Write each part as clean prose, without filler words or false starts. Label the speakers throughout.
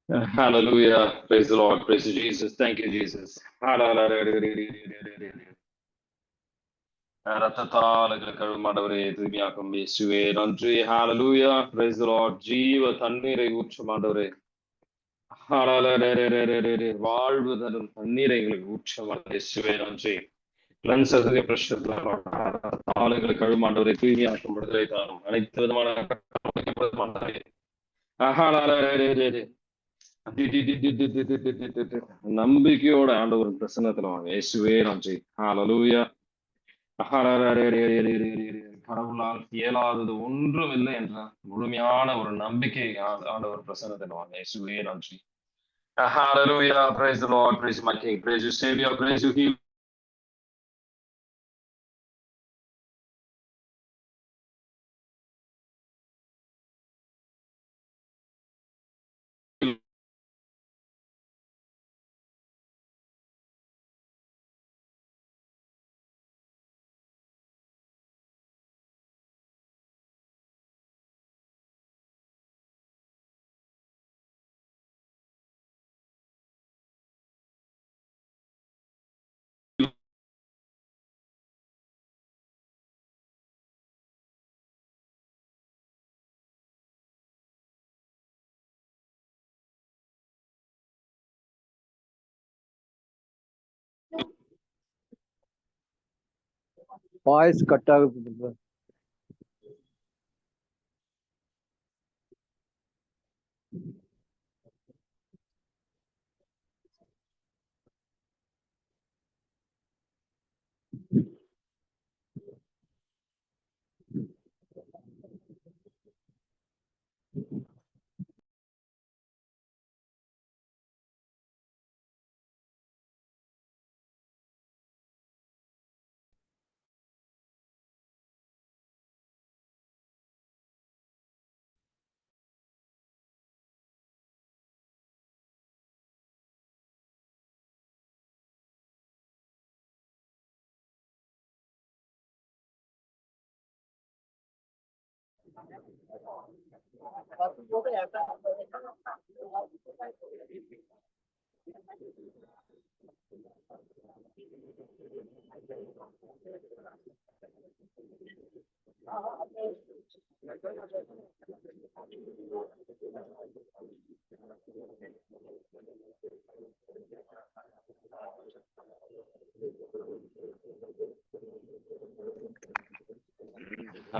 Speaker 1: Hallelujah. Praise the Lord. Praise you, Jesus. Thank you, Jesus. ரத்தத்தால் எங்களை கழுமாண்டவரே தூய்மையாக்கும் இயேசுவே நன்றி. ஹalleluya. Praise the Lord. ஜீவ தண்ணீரை ஊற்றும் ஆண்டவரே. வாழ்வு தரும் தண்ணீரை எங்களுக்கு ஊற்றும் இயேசுவே நன்றி. கிளன்ஸ் அதிக பிரஷத்தால் எங்களை கழுமாண்டவரை தூய்மையாக்கும் விடுதலை தாரும் அனைத்து விதமான நம்பிக்கையோட ஆண்டவர் பிரசன்னத்துல வாங்க இயேசுவே நன்றி. ஹalleluya. கடவுளால் இயலாதது ஒன்றும் இல்லை என்ற முழுமையான ஒரு நம்பிக்கை ஆண்டவர் பிரசன்னத்தில் வாங்க இயேசுவே நன்றி. Hallelujah. Praise the Lord. Praise my King. Praise you, Savior. Praise you, Healer.
Speaker 2: Voice cut ஆகுது.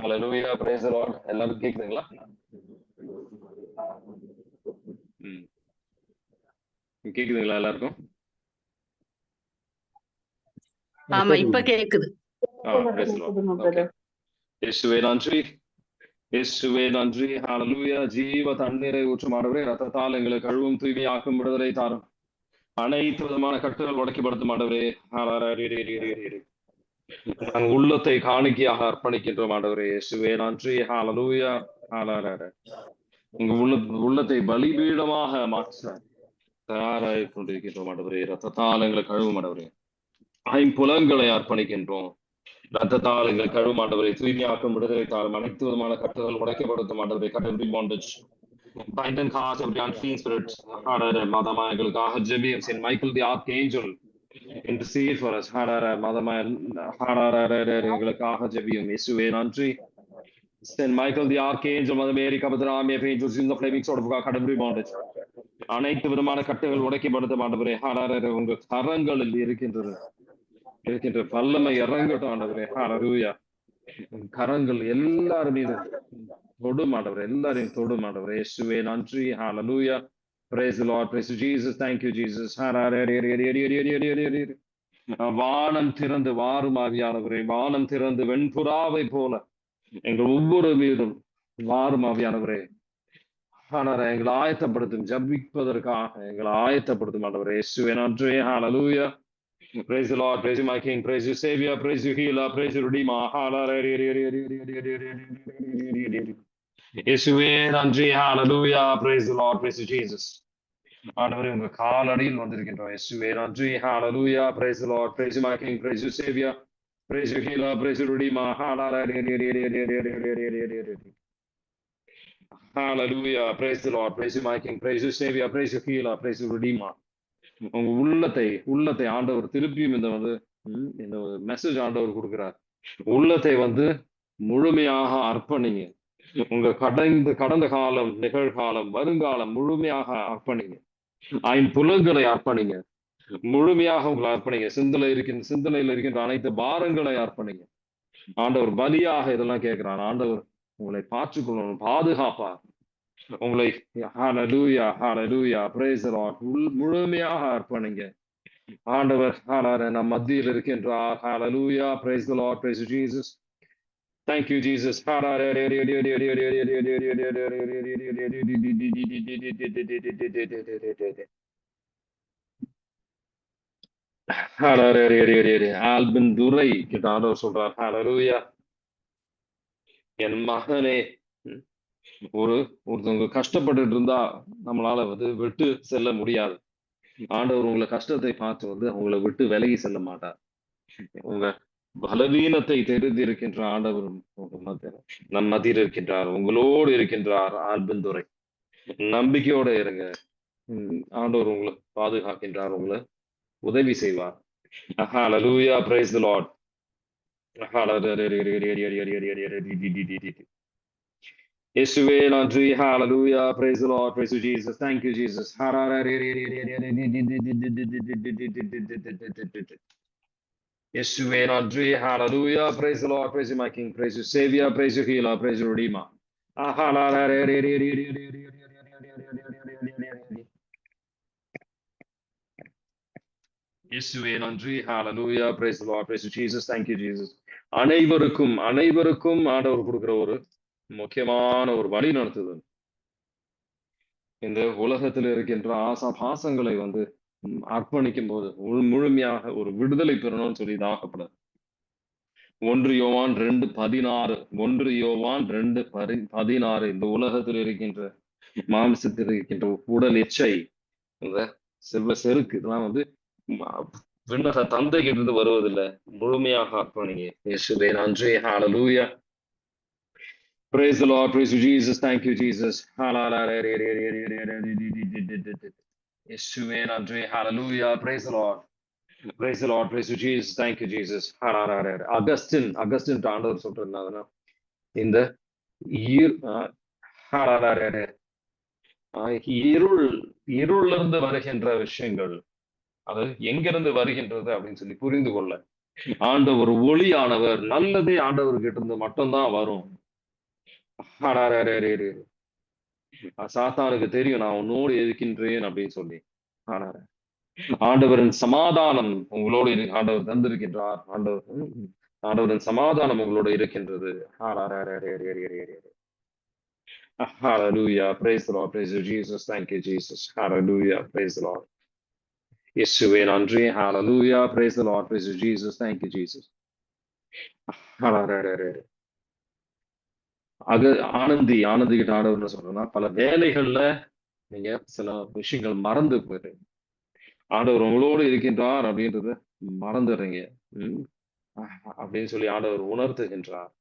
Speaker 1: Hallelujah. Praise the Lord. எல்லாரும் கேக்குதுங்களா? கேக்குதுங்களா எல்லாருக்கும்?
Speaker 3: ஆமா, இப்ப கேக்குது.
Speaker 1: இயேசுவே நன்றி. இயேசுவே நன்றி. ஹalleluya. ஜீவ தண்ணீரை ஊற்றும் ஆண்டவரே, ரத்தத்தால் எங்களை கழுவும் தூய்மையாக்கும் விடுதலை தாரும் அனைத்து விதமான கட்டுகள் உடைக்கப்படுத்தும் ஆண்டவரே. நாங்கள் உள்ளத்தை காணிக்கையாக அர்ப்பணிக்கின்றோம் ஆண்டவரே. இயேசுவே நன்றி. ஹalleluya. உங்க உள்ளத்தை பலிபீடமாக மாற்ற தயாராகி கொண்டிருக்கின்றோம் ஆண்டவரே. ரத்தத்தால் எங்களை கழுவும் ஆண்டவரே. ஐம்புலங்களை அர்ப்பணிக்கின்றோம். ரத்தத்தால் எங்களை கழுவும் ஆண்டவரை தூய்மையாக்கும் விடுதலை தாரும் அனைத்து விதமான கட்டுகள் உடைக்கப்படுத்தும் ஆண்டவரை. Cut every bondage, bind and cast every unclean spirit. மாதமா எங்களுக்காக ஜெபியும் Saint Michael the archangel intercede for us. மாதமா எங்களுக்காக ஜெபியும் இயேசுவே நன்றி. Saint Michael the Archangel, Mother Mary, cover the army of angels in the flaming sword of God, cut every bondage. அனைத்து விதமான கட்டுகள் உடைக்கப்படுத்தும் ஆண்டவரே. உங்க கரங்களில் இருக்கின்ற வல்லமை இறங்கட்டும் ஆண்டவரே. ஹalleluya. கரங்கள் எல்லாரும் மீது தொடும் ஆண்டவரே. எல்லாரையும் தொடும் ஆண்டவரே. இயேசுவே நன்றி. ஹalleluya. Praise the Lord. Praise Jesus. Thank you, Jesus. வானம் திறந்து வாரும் ஆவியானவரே. வானம் திறந்து வெண்புறாவை போல எங்கள் ஒவ்வொரு மீதும் வாரும் ஆவியானவரே. எங்களை ஆயத்தப்படுத்தும், ஜபிப்பதற்காக எங்களை ஆயத்தப்படுத்தும் ஆண்டவரே. இயேசுவே நன்றி. ஹalleluya. Praise the Lord, praise you, my King, praise you, Savior, praise you, Healer, praise you, Redeemer. இயேசுவே நன்றி. ஹalleluya. Praise the Lord, praise you, Jesus. ஆண்டவரே, உங்க காலடியில் வந்திருக்கின்றோம். இயேசுவே நன்றி. ஹalleluya. Praise the Lord, praise you, my King, praise you, Savior, praise you, Healer, praise you, Redeemer. Hallelujah. Praise the Lord. Praise you, my King. Praise you, Savior. Praise you, Healer. Praise you, Redeemer. உங்க உள்ளத்தை ஆண்டவர் திருப்பியும் இந்த message ஆண்டவர் கொடுக்கிறார். உள்ளத்தை முழுமையாக அர்ப்பணிங்க. உங்க கடந்த காலம், நிகழ்காலம், வருங்காலம் முழுமையாக அர்ப்பணிங்க. ஐம்புலன்களை அர்ப்பணிங்க. முழுமையாக உங்களை அர்ப்பணிங்க. சிந்தனையில் இருக்கின்ற அனைத்து பாரங்களை அர்ப்பணிங்க. ஆண்டவர் பலியாக இதெல்லாம் கேட்கிறான். ஆண்டவர் உங்களை பார்த்துக்கொள்ளணும், பாதுகாப்பா உங்களை. ஹalleluya, hallelujah, praise the Lord. முழுமையாக அர்ப்பணிங்க. ஆண்டவர் நம் மத்தியில் இருக்கின்றார். Hallelujah, praise the Lord, praise Jesus. Thank you, Jesus. Albin துரை கிட்ட ஆண்டவர் சொல்றார். Hallelujah. என் மகனே, ஒருத்தவங்க கஷ்டப்பட்டு இருந்தா நம்மளால விட்டு செல்ல முடியாது. ஆண்டவர் உங்களை கஷ்டத்தை பார்த்து அவங்களை விட்டு விலகி செல்ல மாட்டார். உங்க பலவீனத்தை தெரிந்து இருக்கின்ற ஆண்டவர் நம் மத்தியில் இருக்கின்றார், உங்களோடு இருக்கின்றார். ஆல்பின் துரை, நம்பிக்கையோட இருங்க. ஆண்டவர் உங்களை பாதுகாக்கின்றார், உங்களை உதவி செய்வார். Hallelujah, praise the Lord. இயேசுவே நன்றி. Hallelujah, praise the Lord, praise you Jesus. Thank you Jesus. இயேசுவே நன்றி. Hallelujah, praise the Lord, praise you my King, praise you Savior, praise you Healer, praise you Redeemer. இயேசுவே நன்றி. Hallelujah, praise the Lord, praise you Jesus. Thank you Jesus. அனைவருக்கும் ஆண்டவர் கொடுக்கிற ஒரு முக்கியமான ஒரு வழி நடத்துதல். இந்த உலகத்தில் இருக்கின்ற பாசங்களை அர்ப்பணிக்கும் போது முழுமையாக ஒரு விடுதலை பெறணும்னு சொல்லி தாக்கப்படாது. 1 யோவான் 2:16 1 யோவான் 2:16 இந்த உலகத்தில் இருக்கின்ற மாம்சத்தில் இருக்கின்ற உடல் எச்சை, இந்த செல்வ செருக்கு, இதெல்லாம் விண்ணக தந்தை கிட்ட வருவதில்லை. முழுமையாக அர்ப்பணிங்க. இயேசுவே நன்றி. Hallelujah. Praise the Lord, praise you Jesus. Thank you Jesus. இயேசுவே நன்றி. Hallelujah. Praise the Lord. Praise the Lord, praise you Jesus. Thank you Jesus. Augustine ஆண்டவர் சொல்றாருன்னா, இந்த இருளிலிருந்து வருகின்ற விஷயங்கள் அது எங்கிருந்து வருகின்றது அப்படின்னு சொல்லி புரிந்து கொள்ள ஆண்டவர் ஒளியானவர், நல்லதே ஆண்டவர் கிட்ட இருந்து மட்டும்தான் வரும். சாத்தானுக்கு தெரியும் நான் உன்னோடு இருக்கின்றேன் அப்படின்னு சொல்லி. ஆண்டவரின் சமாதானம் உங்களோடு ஆண்டவர் தந்திருக்கின்றார். ஆண்டவரின் சமாதானம் உங்களோடு இருக்கின்றது. Hallelujah, praise the Lord, praise you Jesus. Thank you Jesus. Hallelujah, praise the Lord. இயேசுவே நன்றி. Hallelujah, praise the Lord, praise you Jesus. Thank you Jesus. Anandhi கிட்ட ஆண்டவர் சொல்றேன்னா, பல வேலைகள்ல நீங்க சில விஷயங்கள் மறந்து போயிடுறீங்க. ஆண்டவர் உங்களோடு இருக்கின்றார் அப்படின்றத மறந்துடுறீங்க அப்படின்னு சொல்லி ஆண்டவர் உணர்த்துகின்றார்.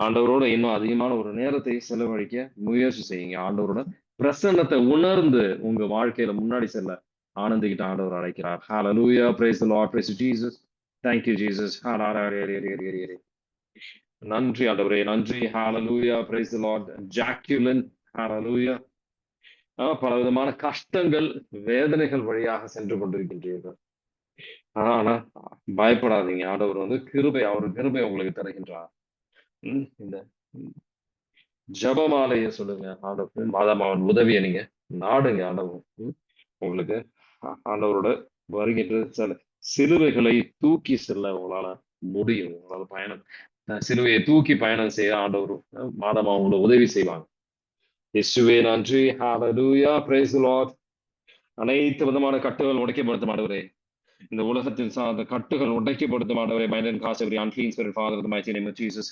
Speaker 1: ஆண்டவரோட இன்னும் அதிகமான ஒரு நேரத்தை செலவழிக்க முயற்சி செய்யுங்க. ஆண்டவரோட பிரசன்னத்தை உணர்ந்து உங்க வாழ்க்கையில முன்னாடி செல்ல ஆனந்திக்கிட்ட ஆண்டவர் அழைக்கிறார். Hallelujah, praise the Lord, praise Jesus. Thank you Jesus. நன்றி ஆண்டவரே, நன்றி. Hallelujah, praise the Lord. Jacqueline, hallelujah. பலவிதமான கஷ்டங்கள், வேதனைகள் வழியாக சென்று கொண்டிருக்கின்றீர்கள். ஆனா பயப்படாதீங்க. ஆண்டவர் அவர் கிருபை உங்களுக்கு தருகின்றார். இந்த ஜபமாலைய சொல்லுங்க. ஆண்டவர் மாதாமாவன் உதவியை நீங்க நாடுங்க. ஆண்டவர் உங்களுக்கு ஆண்டவரோட வருகின்ற சில சிலுவைகளை தூக்கி செல்ல உங்களால முடியும். உங்களால சிலுவையை தூக்கி பயணம் செய்ய ஆண்டவர் மாதமா உங்களை உதவி செய்வாங்க. இயேசுவே நன்றி. Hallelujah, praise the Lord. அனைத்து விதமான கட்டுகள் உடைக்கப்படுத்தும் ஆண்டவரே. இந்த உலகத்தின் சார்ந்த கட்டுகள் உடைக்கப்படுத்தும் ஆண்டவரே. Bind and cast every unclean spirit, Father, in the mighty name of Jesus.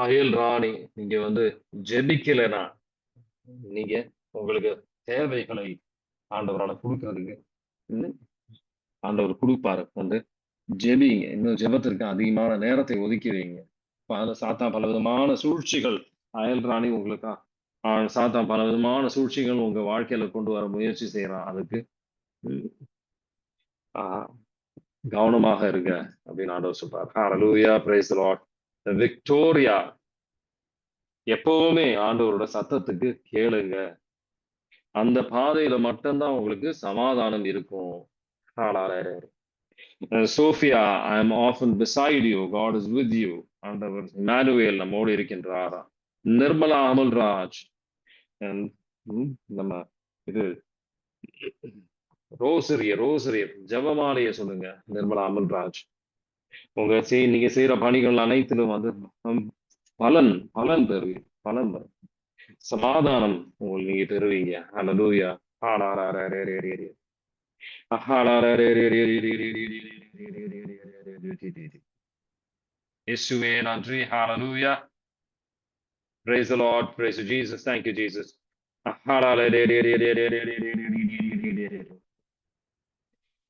Speaker 1: அயல் ராணி, நீங்க ஜெபிக்கலனா நீங்க உங்களுக்கு தேவைகளை ஆண்டவரால கொடுக்கறதுக்கு ஆண்டவர் கொடுப்பாரு. வந்து ஜெபிங்க. இன்னும் ஜெபத்திற்கு அதிகமான நேரத்தை ஒதுக்கி வைங்க. சாத்தான் பல விதமான சூழ்ச்சிகள் அயல் ராணி உங்களுக்கா சாத்தான் பல விதமான சூழ்ச்சிகள் உங்க வாழ்க்கையில கொண்டு வர முயற்சி செய்யறான். அதுக்கு கவனமாக இருங்க அப்படின்னு ஆண்டவர் சொல்றார். ஹalleluya, praise the Lord. விக்டோரியா, எப்பவுமே ஆண்டவரோட சத்தத்துக்கு கேளுங்க. அந்த பாதையில மட்டும்தான் உங்களுக்கு சமாதானம் இருக்கும். Sophia, I am often beside you, God is with you. ஆண்டவர் இம்மானுவேல் நம்மோடு இருக்கின்றாரா. நிர்மலா அமல்ராஜ், நம்ம இது ரோசரிய ஜபமாலைய சொல்லுங்க. நிர்மலா அமல்ராஜ், உங்க நீங்க செய்யற பணிகள் அனைத்திலும் வந்து பலன் பெறுவீங்க. பலன் பெறும், சமாதானம் உங்களுக்கு நீங்க பெறுவீங்க. ஹalleluya. இயேசுவே நன்றி. ஹalleluya. Praise the Lord. Praise you, Jesus. Thank you, Jesus.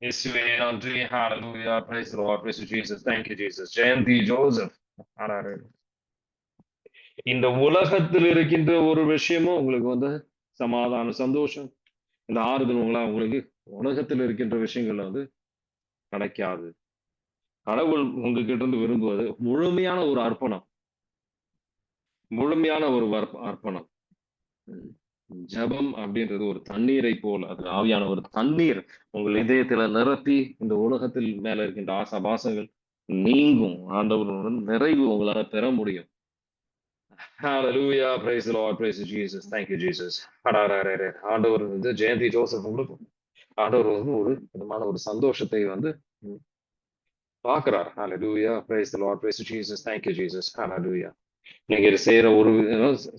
Speaker 1: இயேசுவே நன்றி. ஹalleluya. Praise the Lord. Praise you, Jesus. Thank you, Jesus. Jayanthi Joseph, இந்த உலகத்தில் இருக்கின்ற ஒரு விஷயமும் உங்களுக்கு வந்து சமாதான சந்தோஷம் இந்த ஆறுதல் உங்களுக்கு உலகத்தில் இருக்கின்ற விஷயங்கள்ல வந்து கிடைக்காது. கடவுள் உங்ககிட்ட இருந்து விரும்புவது முழுமையான ஒரு அர்ப்பணம். ஜபம் அப்படின்றது ஒரு தண்ணீரை போல், அது ஆவியான ஒரு தண்ணீர் உங்கள் இதயத்துல நிரப்பி இந்த உலகத்தில் மேல இருக்கின்ற ஆசாபாசங்கள் நீங்கும். ஆண்டவருடன் நிறைவு உங்களால பெற முடியும். Hallelujah. Praise the Lord. Praise Jesus. Thank you, Jesus. ஆண்டவர் வந்து ஜெயந்தி ஜோசப் கொடுக்கும். ஆண்டவர் வந்து ஒரு விதமான ஒரு சந்தோஷத்தை வந்து பார்க்கிறார். Hallelujah. Praise the Lord. Praise Jesus. Thank you, Jesus. Hallelujah. நீங்க செய்யற ஒரு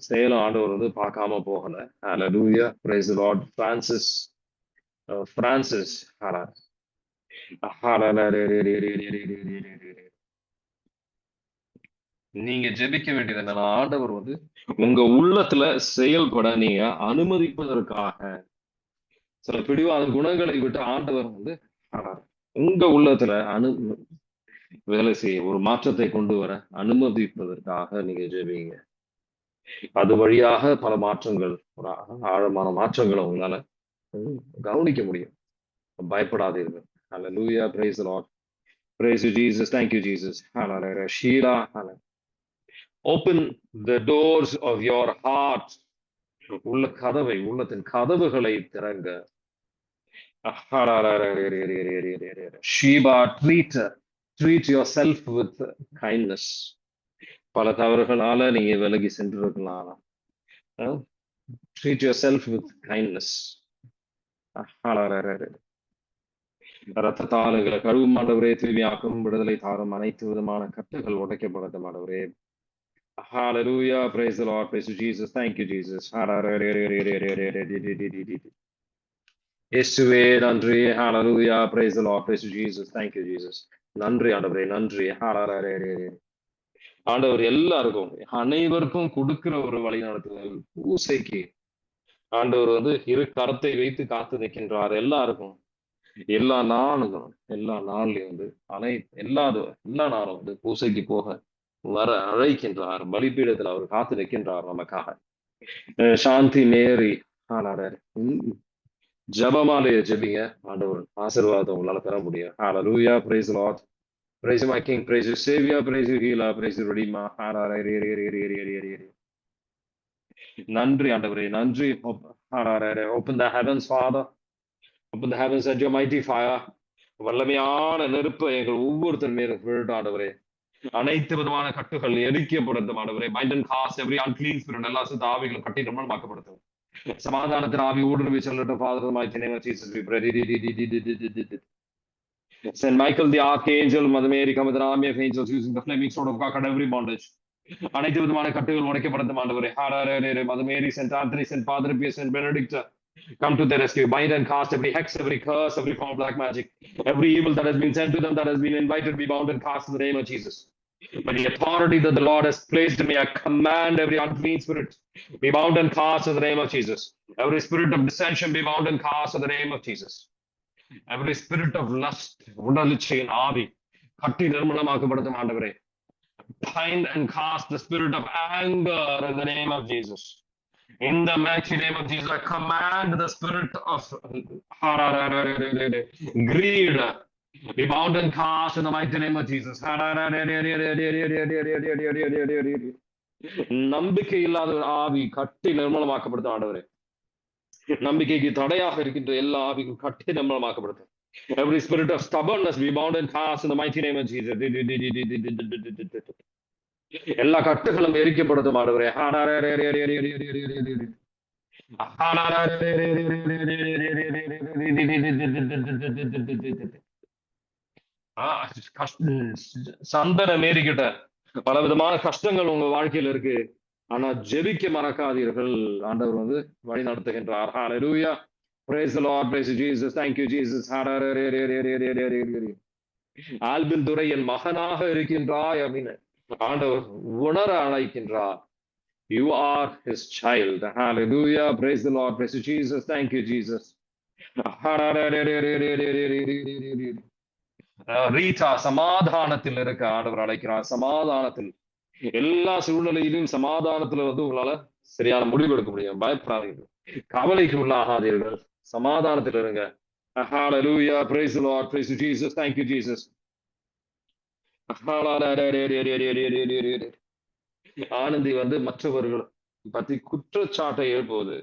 Speaker 1: செயலும் ஆண்டவர் வந்து பார்க்காம போகல. Hallelujah. Praise the Lord. Francis. நீங்க ஜெபிக்க வேண்டியது என்னன்னா, ஆண்டவர் வந்து உங்க உள்ளத்துல செயல்பட நீங்க அனுமதிப்பதற்காக சில பிடிவாத குணங்களை விட்டு ஆண்டவர் வந்து உங்க உள்ளத்துல வேலை செய்ய ஒரு மாற்றத்தை கொண்டு வர அனுமதிப்பதற்காக நீங்க ஜெபிங்க. அது வழியாக பல மாற்றங்கள், ஒரு ஆழமான மாற்றங்களை உங்களால கவனிக்க முடியும். பயப்படாதீர்கள். Hallelujah. Praise the Lord. Praise you, Jesus. Thank you, Jesus. Hallelujah. Sheila, hallelujah. Open the doors of your heart. உள்ளத்தின் கதவுகளை திறங்க. Sheba, treat yourself with kindness. பல தவறுகளால நீங்க விலகி சென்றிருக்கலாம். Treat yourself with kindness. ரத்தத்தாளுகளை கழுவும் ஆண்டவரே, தூய்மையாக்கும், விடுதலை தாரும், அனைத்து விதமான கட்டுகள் உடைக்கப்படட்டும் ஆண்டவரே. Hallelujah. Praise the Lord. Praise you, Jesus. Thank you, Jesus. இயேசுவே நன்றி. Hallelujah. Praise the Lord. Praise you, Jesus. Thank you, Jesus. நன்றி ஆண்டவரே, நன்றி. ஆண்டவர் எல்லாருக்கும் அனைவருக்கும் கொடுக்கிற ஒரு வழி நடத்துதல். பூசைக்கு ஆண்டவர் வந்து இரு கரத்தை வைத்து காத்து நிற்கின்றார். எல்லாருக்கும் எல்லா நாள்லயும் வந்து எல்லா நாளும் வந்து பூசைக்கு போக வர அழைக்கின்றார். பலிபீடத்தில் அவர் காத்து நிற்கின்றார் நமக்காக. சாந்தி மேரி ஜபமாலைய ஜெபிங்க. ஆண்டவர் ஆசீர்வாதம் உங்களால பெற முடியும். Hallelujah. Praise the Lord. Praise my King. Praise you, Savior. Praise you, Healer. Praise you, Redeemer. நன்றி ஆண்டவரே, நன்றி. Open the heavens, Father. Open the heavens and your mighty fire. வல்லமையான நெருப்பு எங்கள் ஒவ்வொருத்தர் மேலும் விழட்டும் ஆண்டவரே. அனைத்து விதமான கட்டுகள் எரிக்கப்படட்டும் ஆண்டவரே. Bind and cast every unclean spirit. எல்லா சுத்த ஆவிகளும் கட்டி நிர்மூலமாக்கப்படட்டும். சமாதானத்தின் ஆவி ஊடுருவி செல்லட்டும். Father, in the mighty name of Jesus, we pray. Saint Michael the Archangel, Mother Mary, come with an army of angels using the flaming sword of God, cut every bondage. அனைத்து விதமான கட்டுகள் உடைக்கப்படட்டும் ஆண்டவரே. Mother Mary, Saint Anthony, Saint Padre Pio, Saint Benedict, come to their rescue. Bind and cast every hex, every curse, every form of black magic, every evil that has been sent to them, that has been invited, be bound and cast in the name of Jesus. By the authority that the Lord has placed in me, I command every unclean spirit be bound and cast in the name of Jesus. Every spirit of dissension be bound and cast in the name of Jesus. Every spirit of lust, உடலிச்சையின் ஆவி கட்டி நிர்மூலமாக்கப்படுத்தும் ஆண்டவரே. Bind and cast the spirit of anger in the name of Jesus. In the mighty name of Jesus, I command the spirit of greed be bound and cast in the mighty name of Jesus. நம்பிக்கை இல்லாத ஆவி கட்டி நிர்மூலமாக்கப்படுத்தும் ஆண்டவரே. நம்பிக்கைக்கு தடையாக இருக்கின்ற எல்லா ஆவிக்கும் கட்டி நிர்மூலமாக்கப்படுத்தும். Every spirit of stubbornness be bound and cast in the mighty name of Jesus. எல்லா கட்டுகளும் எரிக்கப்படுத்தும் ஆண்டவரே. சந்தனம் ஏறிக்கிட்ட பல விதமான கஷ்டங்கள் உங்க வாழ்க்கையில இருக்கு. ஆனா ஜெபிக்க மறக்காதீர்கள். ஆண்டவர் வந்து வழி நடத்துகின்றார். ஹalleluya. Praise the Lord. Praise Jesus. Thank you Jesus. Albin துரை என் மகனாக இருக்கின்றாய் அப்படின்னு ஆண்டவர் உணர அழைக்கின்றார். You are his child. Hallelujah. Praise the Lord. Praise Jesus. Thank you Jesus. Rita சமாதானத்தில் இருக்க ஆண்டவர் அழைக்கிறார். சமாதானத்தில் எல்லா சூழ்நிலையிலும் சமாதானத்துல வந்து உங்களால சரியான முடிவு எடுக்க முடியும். பயப்படாதீர்கள், கவலைக்கு உள்ளாகாதீர்கள், சமாதானத்தில் இருங்க. Hallelujah. Praise the Lord. Praise Jesus. Thank you Jesus. Anandhi வந்து மற்றவர்கள் பத்தி குற்றச்சாட்டை எழுப்புவது,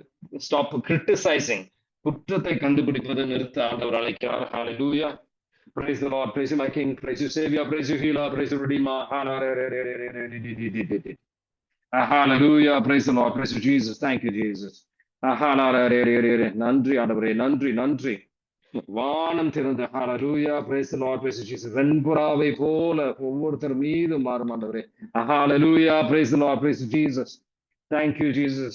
Speaker 1: ஸ்டாப் கிரிட்டிசைசிங், குற்றத்தை கண்டுபிடிப்பதை நிறுத்த ஆண்டவர் அழைக்கிறார். Hallelujah. Praise the Lord. Praise you, my King. Praise you, Savior. Praise you, Healer. Praise you, Redeemer. Hallelujah. Praise the Lord. Praise you, Jesus. Thank you, Jesus. நன்றி ஆண்டவரே, நன்றி நன்றி. வானம் திறந்த ஹalleluya. Praise the Lord. Praise you, Jesus. வெண்புறாவை போல ஒவ்வொருத்தர் மீதும் மாறும் ஆண்டவரே. Hallelujah. Praise the Lord. Praise you, Jesus. Thank you, Jesus.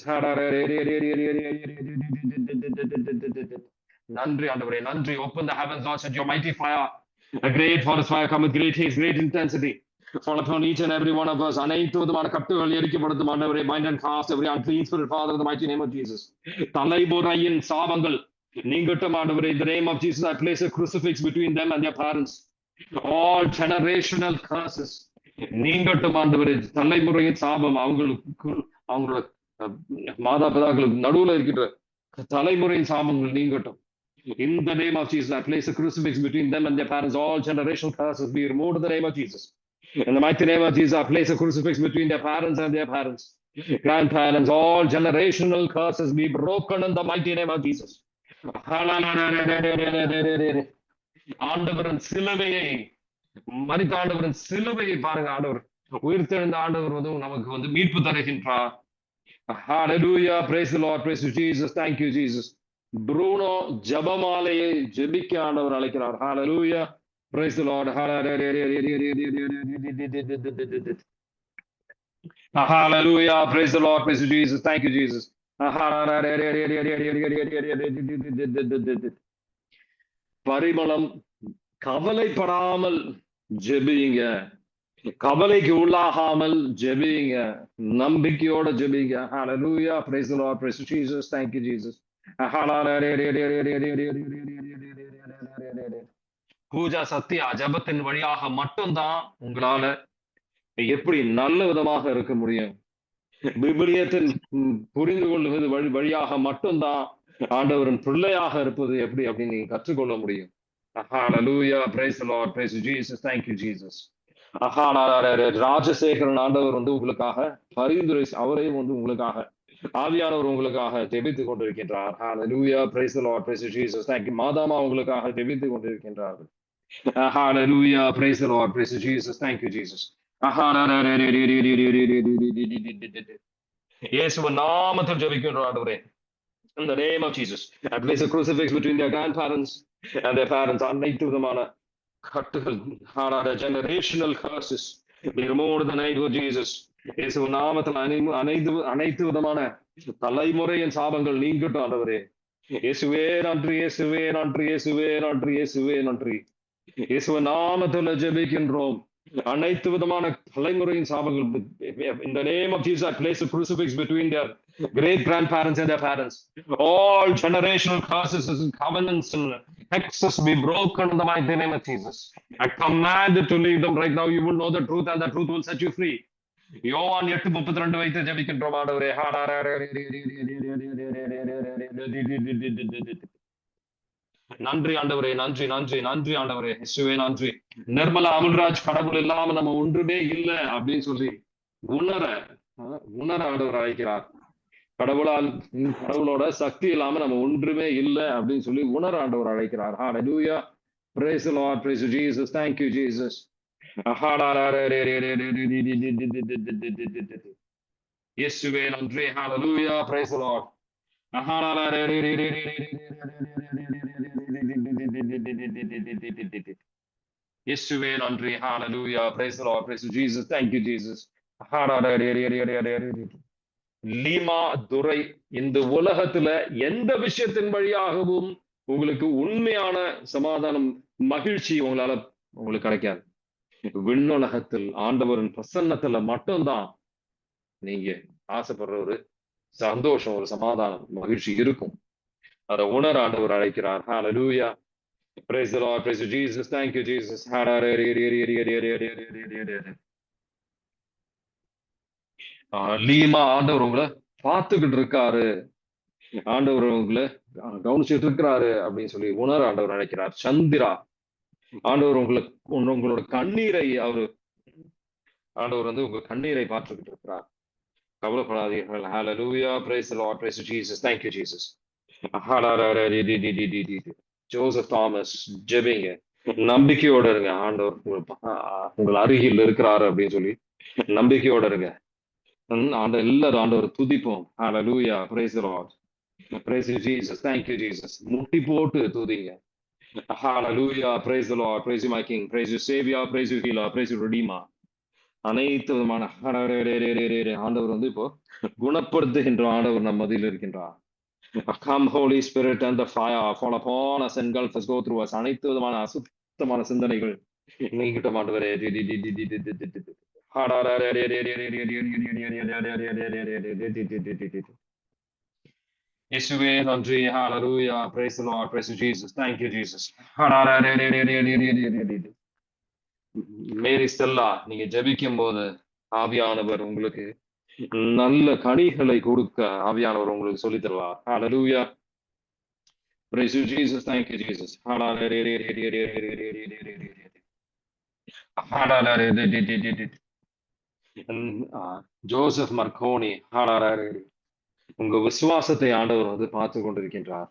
Speaker 1: நன்றி ஆண்டவரே, நன்றி. Open the heavens, Lord, send your mighty fire. A great forest fire come with great haste, great intensity. Fall upon each and every one of us. அனைத்து விதமான கட்டுகள் எரிக்கப்படுத்தும் ஆண்டவரே. Bind and cast every unclean spirit, Father, in the mighty name of Jesus. தலைமுறையின் சாபங்கள் நீங்கட்டும் ஆண்டவரே. In the name of Jesus, I place a crucifix between them and their parents. All generational curses நீங்கட்டும் ஆண்டவரே. தலைமுறையின் சாபம் அவங்களோட மாதா பிதாக்களுக்கு நடுவுல இருக்கின்ற தலைமுறையின் சாபங்கள் நீங்கட்டும். In the name of Jesus, I place a crucifix between them and their parents. All generational curses be removed in the name of Jesus. In the mighty name of Jesus, I place a crucifix between their parents and their parents, grandparents. All generational curses be broken in the mighty name of Jesus. ஆண்டவரின் சிலுவையை, மரித்த ஆண்டவரின் சிலுவையை பாருங்க. ஆண்டவர் உயிர்த்தெழுந்த ஆண்டவர் வந்து நமக்கு வந்து மீட்பு தருகின்றார். Hallelujah. Praise the Lord. Praise you, Jesus. Thank you, Jesus. Bruno ஜபமாலையை ஜெபிக்க ஆண்டவர் அழைக்கிறார். Hallelujah. Praise the Lord. Hallelujah. Praise the Lord. Praise you, Jesus. Thank you, Jesus. Parimalam, கவலைப்படாமல் ஜெபிங்க. கவலைக்கு உள்ளாகாமல் ஜெபிங்க. நம்பிக்கையோட ஜெபிங்க. Hallelujah. Praise the Lord. Praise Jesus. Thank you, Jesus. Pooja Sathya ஜபத்தின் வழியாக மட்டும்தான் உங்களால எப்படி நல்ல விதமாக இருக்க முடியும். விபிலியத்தின் புரிந்து கொள்வது வழியாக மட்டும்தான் ஆண்டவரின் பிள்ளையாக இருப்பது எப்படி அப்படின்னு நீங்க கற்றுக்கொள்ள முடியும். Hallelujah. Praise the Lord. Praise Jesus. Thank you, Jesus. Rajasekaran ஆண்டவர் வந்து உங்களுக்காக பரிந்துரை, அவரே வந்து உங்களுக்காக ஆவியானவர் உங்களுக்காக ஜெபித்துக் கொண்டிருக்கின்றார். Hallelujah. Praise the Lord. Praise Jesus. Thank you. மாதாமா உங்களுக்காக ஜெபித்துக் கொண்டிருக்கின்றார்கள். Hallelujah. Praise the Lord. Praise Jesus. Thank you, Jesus. இயேசுவின் நாமத்தில் ஜெபிக்கின்றோம் ஆண்டவரே. In the name of Jesus, I place a crucifix between their grandparents and their parents. அனைத்து விதமான கட்டுகள், generational curses be removed in the name of Jesus. இயேசுவின் நாமத்தில் அனைத்து விதமான தலைமுறையின் சாபங்கள் நீங்கட்டும் ஆண்டவரே. இயேசுவே நன்றி, இயேசுவே நன்றி, இயேசுவே நன்றி, இயேசுவே நன்றி. இயேசுவின் நாமத்தில் ஜெபிக்கின்றோம். அனைத்து விதமான தலைமுறையின் சாபங்கள், in the name of Jesus, I place a crucifix between their great grandparents and their parents. All generational curses and covenants and hexes be broken in the mighty name of Jesus. I command it to leave them right now. You will know the truth and the truth will set you free. யோவான் 8:32 வைத்து ஜெபிக்கின்றோம் ஆண்டவரே. நன்றி ஆண்டவரே, நன்றி நன்றி நன்றி ஆண்டவரே, இயேசுவே நன்றி. நிர்மலா அமல்ராஜ், கடவுள் இல்லாம நம்ம ஒன்றுமே இல்லை அப்படின்னு சொல்லி உணர உணர ஆண்டவர் அழைக்கிறார். கடவுளோட சக்தி இல்லாம நம்ம ஒன்றுமே இல்லை அப்படின்னு சொல்லி உணர ஆண்டவர் அழைக்கிறார். ஹalleluya, praise the Lord, praise Jesus, thank you Jesus. இயேசுவே நன்றி, ஹalleluya, praise the Lord. இயேசுவே நன்றி, ஹalleluya, praise the Lord, praise Jesus, thank you Jesus. Leema Durai, இந்த உலகத்துல எந்த விஷயத்தின் வழியாகவும் உங்களுக்கு உண்மையான சமாதானம், மகிழ்ச்சி உங்களுக்கு கிடைக்காது. விண்ணுலகத்தில் ஆண்டவரின் பிரசன்னத்துல மட்டும்தான் நீங்க ஆசைப்படுற ஒரு சந்தோஷம், ஒரு சமாதானம், மகிழ்ச்சி இருக்கும். அதை உணர ஆண்டவர் அழைக்கிறார். ஹalleluya, praise the Lord, praise Jesus, thank you Jesus. Lima, ஆண்டவர் உங்களை பார்த்துக்கிட்டு இருக்காரு, ஆண்டவர் உங்களை கவனிச்சுட்டு இருக்கிறாரு அப்படின்னு சொல்லி உணர ஆண்டவர் அழைக்கிறார். சந்திரா, ஆண்டவர் உங்களோட கண்ணீரை ஆண்டவர் உங்க கண்ணீரை பார்த்துக்கிட்டு இருக்கிறார். கவலைப்படாதீர்கள். ஹalleluya, praise the Lord, praise Jesus, thank you Jesus. Joseph Thomas, ஜெபிங்க, நம்பிக்கையோட இருங்க. ஆண்டவர் உங்கள் அருகில் இருக்கிறாரு அப்படின்னு சொல்லி நம்பிக்கையோட இருங்க. எல்லாரும் ஆண்டவர் துதிப்போம். ஹalleluya, praise the Lord, praise Jesus, thank you Jesus. முட்டி போட்டு துதிங்க. Hallelujah, praise the Lord, praise you my King, praise you Savior, praise you Healer, praise you Redeemer. அனைத்து விதமான ஆண்டவர் இப்போ குணப்படுத்துகின்ற ஆண்டவர் நம் மத்தியில் இருக்கின்றார். Come Holy Spirit and the fire fall upon us, engulf us, go through us. அனைத்து விதமான அசுத்தமான சிந்தனைகள் நீங்கிட்ட ஆண்டவரே. இயேசுவே நன்றி, ஹalleluya, praise the Lord, praise Jesus, thank you Jesus. Mary Stella, நீங்க ஜெபிக்கும் போது ஆவியானவர் உங்களுக்கு நல்ல கனிகளை கொடுக்க ஆவியானவர் உங்களுக்கு சொல்லி தருவார். ஹalleluya, praise Jesus, thank you Jesus. Joseph மர்கோனி, உங்க விசுவாசத்தை ஆண்டவர் பார்த்து கொண்டிருக்கின்றார்.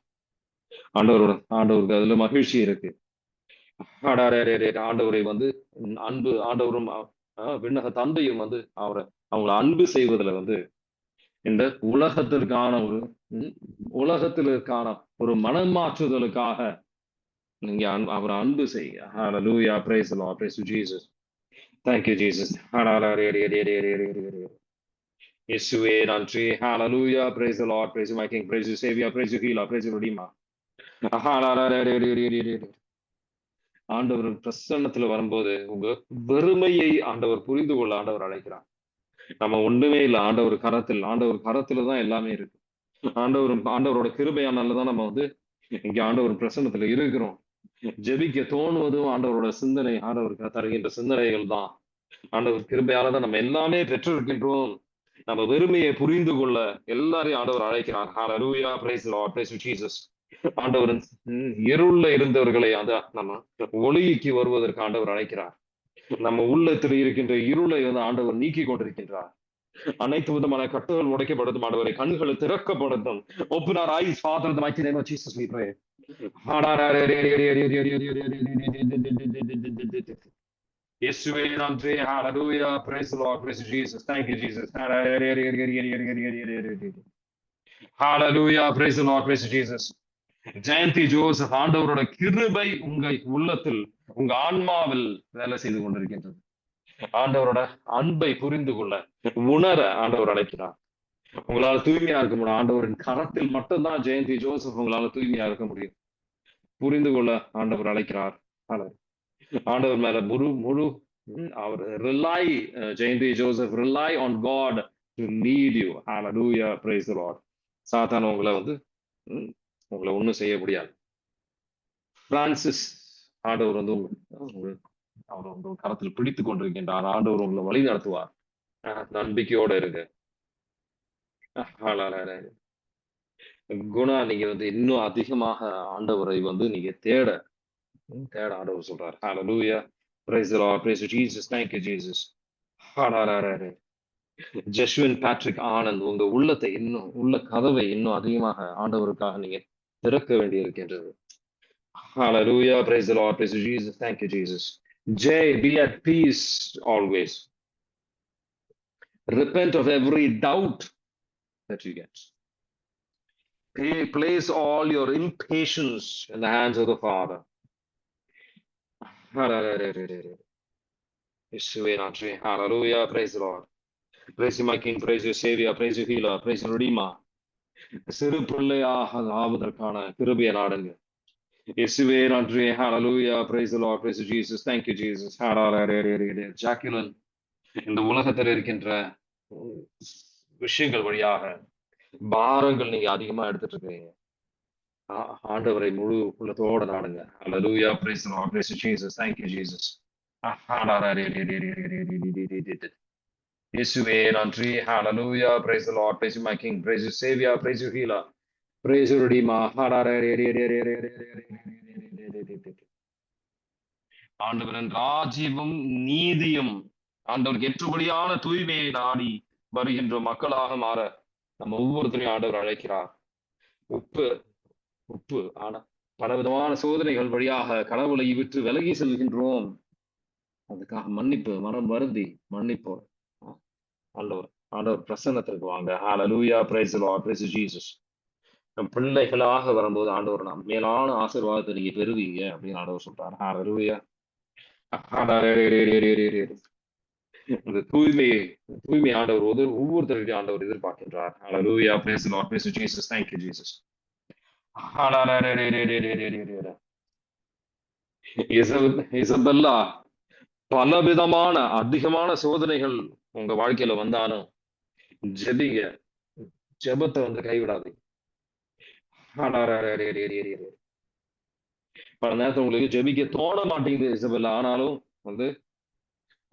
Speaker 1: ஆண்டவருக்கு அதுல மகிழ்ச்சி இருக்கு. ஆண்டவரை அன்பு, ஆண்டவரும் விண்ணக தந்தையும் அவங்களை அன்பு செய்வதில் இந்த உலகத்திற்கான ஒரு மனமாற்றுதலுக்காக நீங்க அவரை அன்பு செய்ய. ஹalleluya, praise the Lord, praise Jesus, thank you Jesus. இயேசுவே நன்றி, ஹalleluya, praise the Lord, praise my King, praise you Savior, praise you Healer, praise you Redeemer. ஆண்டவர் பிரசன்னத்துல வரும்போது உங்க வெறுமையை ஆண்டவர் புரிந்து கொள்ள ஆண்டவர் அழைக்கிறார். நம்ம ஒண்ணுமே இல்லை, ஆண்டவர் கரத்துலதான் எல்லாமே இருக்கு. ஆண்டவரோட கிருபையானாலதான் நம்ம இங்க ஆண்டவர் பிரசன்னத்துல இருக்கிறோம். ஜெபிக்க தோணுவதும் ஆண்டவரோட சிந்தனை, ஆண்டவருக்கு தருகின்ற சிந்தனைகள் தான். ஆண்டவர் கிருபையாலதான் நம்ம எல்லாமே பெற்றிருக்கின்றோம். நம்ம வெறுமையை புரிந்து கொள்ள எல்லாரையும் ஆண்டவர் அழைக்கிறார். ஹalleluya, praise the Lord, praise Jesus. ஆண்டவர் இருள்ல இருந்தவர்களை நம்ம ஒளிக்கு வருவதற்கு ஆண்டவர் அழைக்கிறார். நம்ம உள்ளத்தில் இருக்கின்ற இருளை ஆண்டவர் நீக்கி கொண்டிருக்கின்றார். அனைத்து விதமான கட்டுகள் உடைக்கப்படட்டும் ஆண்டவரை. கண்களை திறக்கப்படட்டும். Open our eyes, Father, in the mighty name of Jesus we pray. இயேசுவே நன்றி, ஹalleluya, praise the Lord, praise Jesus, thank you Jesus. Hallelujah, praise the Lord, praise Jesus. Jayanthi Joseph, ஆண்டவரோட கிருபை உங்க உள்ளத்தில், உங்க ஆன்மாவில் வேலை செய்து கொண்டிருக்கின்றது. ஆண்டவரோட அன்பை புரிந்து கொள்ள உணர ஆண்டவர் அழைக்கிறார். உங்களால தூய்மையா இருக்க முடியும். ஆண்டவரின் கரத்தில் மட்டும்தான் ஜெயந்தி ஜோசப் உங்களால தூய்மையா இருக்க முடியும். புரிந்து கொள்ள ஆண்டவர் அழைக்கிறார். ஆண்டவர் மேல முழு அவர் rely, Jayanthi Joseph, rely on God to lead you. Hallelujah, praise the Lord. சாத்தான் உங்களை வந்து உங்களை ஒண்ணும் செய்ய முடியாது. பிரான்சிஸ், ஆண்டவர் வந்து அவர் வந்து கரத்தில் பிடித்துக் கொண்டிருக்கின்றார். ஆண்டவர் உங்களை வழி நடத்துவார். நம்பிக்கையோட இருக்கு. குணா, நீங்க வந்து இன்னும் அதிகமாக ஆண்டவரை வந்து நீங்க தேட ஆண்டவர் சொல்றார். Hallelujah, praise the Lord, praise Jesus, thank you Jesus. Jaswin Patrick Anand, உங்க உள்ளத்தை இன்னும் உள்ள கதவை இன்னும் அதிகமாக ஆண்டவருக்காக நீங்க திறக்க வேண்டி இருக்கின்றது. Hallelujah, praise the Lord, praise Jesus, thank you Jesus. Jay, be at peace always. Repent of every doubt that you get. Place all your impatience in the hands of the Father. Hallelujah, praise the Lord. Praise you, my King, praise you, Savior, praise you, Healer, praise you, Redeemer. சிறு பிள்ளையாக ஆவதற்கான கிருபையை நாடுங்க. இயேசுவே நன்றி. Hallelujah, praise the Lord, praise you, Jesus, thank you, Jesus. Jacqueline, இந்த உலகத்தில் இருக்கின்ற விஷயங்கள் வழியாக பாரங்கள் நீங்க அதிகமா எடுத்துட்டு இருக்கீங்க. ஆண்டவரை முழு உள்ளத்தோட நாடுங்க. Hallelujah, praise the Lord, praise you, Jesus, thank you, Jesus. இயேசுவே நன்றி. Hallelujah, praise the Lord, praise you, my King, praise you, Savior, praise you, Healer, praise you, Redeemer. ஆண்டவரின் ராஜ்யமும் நீதியும், ஆண்டவருக்கு ஏற்றபடியான தூய்மையை நாடி வருகின்ற மக்களாக மாற நம்ம ஒவ்வொருத்தரையும் ஆண்டவர் அழைக்கிறார். உப்பு ஆனா பலவிதமான சோதனைகள் வழியாக கடவுளை விட்டு விலகி செல்கின்றோம். அதுக்காக மன்னிப்பு, மனம் வருந்தி மன்னிப்போம். ஆண்டவர் பிரசன்னத்திற்கு வாங்க. Hallelujah, praise the Lord, praise Jesus. நம் பிள்ளைகளாக வரும்போது ஆண்டவர் நாம் மேலான ஆசீர்வாதத்தை நீங்க பெறுவீங்க அப்படின்னு ஆண்டவர் சொல்றார். Hallelujah. இந்த தூய்மை ஆண்டவர் ஒவ்வொருத்தருக்கும் ஆண்டவர் எதிர்பார்க்கின்றார். Hallelujah, praise the Lord, praise Jesus, thank you Jesus. Isabella, பலவிதமான அதிகமான சோதனைகள் உங்க வாழ்க்கையில வந்தாலும் ஜெபிங்க. ஜெபத்தை வந்து கைவிடாதீங்க. பல நேரத்தில் உங்களுக்கு ஜெபிக்க தோண மாட்டேங்குது இசபெல்லா, ஆனாலும் வந்து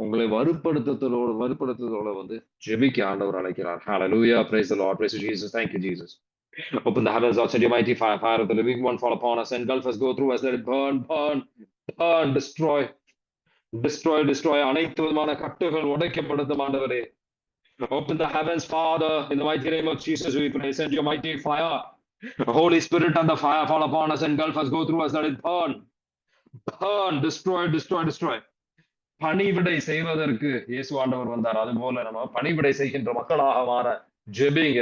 Speaker 1: உங்களை வறுப்படுத்துறதோட வந்து ஜெபிக்க ஆண்டவர் அழைக்கிறார். Hallelujah, praise the Lord, praise Jesus, thank you Jesus. Open the heavens, Lord, send your mighty fire, fire of the living one fall upon us, engulf us, go through us, let it burn, burn, burn, destroy, destroy, destroy. அனைத்து விதமான கட்டுகள் உடைக்கப்படுத்தும் ஆண்டவரே. Open the heavens, Father, in the mighty name of Jesus we pray. Send your mighty fire, Holy Spirit, and the fire fall upon us, engulf us, go through us, let it burn, burn, destroy, destroy, destroy. பணிவிடை செய்வதற்கு இயேசு ஆண்டவர் வந்தார். அது போல நம்ம பணிவிடை செய்கின்ற மக்களாக மாற ஜெபிங்க.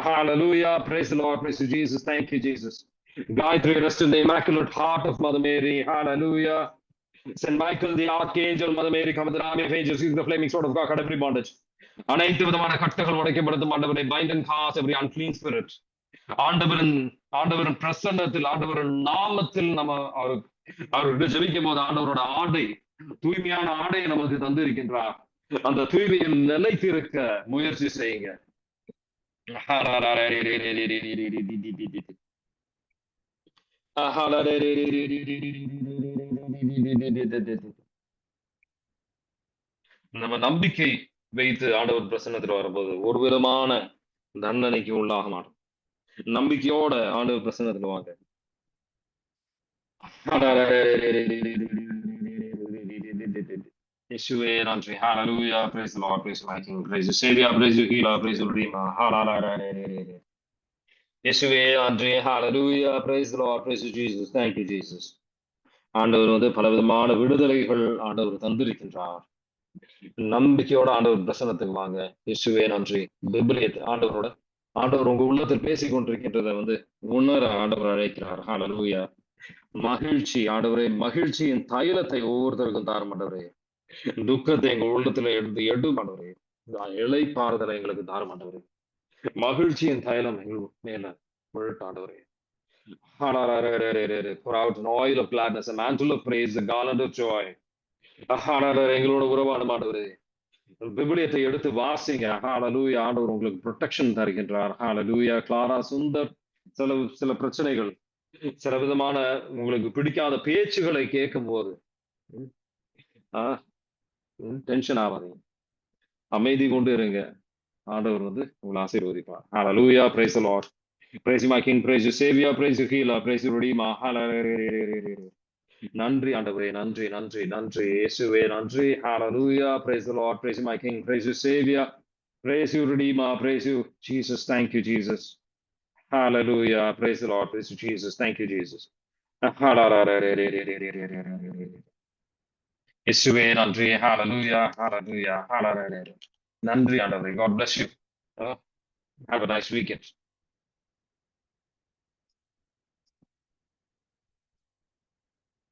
Speaker 1: Hallelujah, praise the Lord, praise Jesus, thank you Jesus. Gayatri, rest in the immaculate heart of Mother Mary. Hallelujah. Saint Michael the archangel, Mother Mary, come with the army of angels, use the flaming sword of God, cut every bondage. அனைத்து விதமான கட்டுகள் உடைக்கப்படுத்தும் ஆண்டவரை. Bind and cast every unclean spirit. ஆண்டவரின் பிரசன்னத்தில், ஆண்டவரின் நாமத்தில் நம்ம அவருக்கு ஜெபிக்கும் போது ஆண்டவரோட ஆடை, தூய்மையான ஆடை நமக்கு தந்து இருக்கின்றார். அந்த தூய்மையில் நிலைத்திருக்க முயற்சி செய்யுங்க. நம்ம நம்பிக்கை வைத்து ஆண்டவர் பிரசன்னத்தில் வரும்போது ஒரு விதமான தண்டனைக்கு உள்ளாக மாட்டோம். நம்பிக்கையோட ஆண்டவர் பிரசன்னத்தில் வாங்க. இயேசுவே நன்றி. Hallelujah, praise the Lord, praise my King, praise you Savior, praise you Healer, praise you Redeemer. இயேசுவே நன்றி. Hallelujah, praise the Lord, praise you Jesus, thank you Jesus. ஆண்டவர் வந்து பலவிதமான விடுதலைகள் ஆண்டவர் தந்திருக்கின்றார். நம்பிக்கையோட ஆண்டவர் பிரசன்னத்துக்கு வாங்க. இயேசுவே நன்றி. பிப்லியத்தை ஆண்டவர் உங்க உள்ளத்தில் பேசிக் கொண்டிருக்கின்றதை வந்து உணர ஆண்டவர் அழைக்கிறார். Hallelujah. மகிழ்ச்சி ஆண்டவரே, மகிழ்ச்சியின் தைலத்தை ஒவ்வொருத்தருக்கும் தாரும் ஆண்டவரே. துக்கத்தை எங்க உள்ளத்துல எடும் ஆண்டவரே. இளைப்பாறுதலை எங்களுக்கு தாரும் ஆண்டவரே. மகிழ்ச்சியின் தைலம் எங்கள் மேல முழுக்க ஆண்டவரே. Pour out an oil of gladness, a mantle of praise, a garland of joy. ஆண்டவரே, எங்களோட உறவாடும் ஆண்டவரே, விபிலியத்தை எடுத்து வாசிங்க. ஹalleluya. ஆண்டவர் உங்களுக்கு ப்ரொடெக்ஷன் தருகின்றார். ஹalleluya. கிளாரா சுந்தர் சில பிரச்சனைகள், சில விதமான உங்களுக்கு பிடிக்காத பேச்சுகளை கேட்கும் போது டென்ஷன் ஆகாதீங்க, அமைதி கொண்டு இருங்க. ஆண்டவர் உங்களை ஆசீர்வதிப்பார். ஹalleluya. praise the lord. praise you my king, praise you savior, praise you healer, praise you redeemer. Hallelujah. நன்றி ஆண்டவரே, நன்றி நன்றி நன்றி இயேசுவே, நன்றி. Hallelujah. praise the lord, praise you my king, praise you savior, praise you redeemer, praise you Jesus. Thank you Jesus. Hallelujah. praise the lord, praise you Jesus. Thank you Jesus. இயேசுவே நன்றி. Hallelujah. Hallelujah. Hallelujah. நன்றி ஆண்டவரே. God bless you. Have a nice weekend.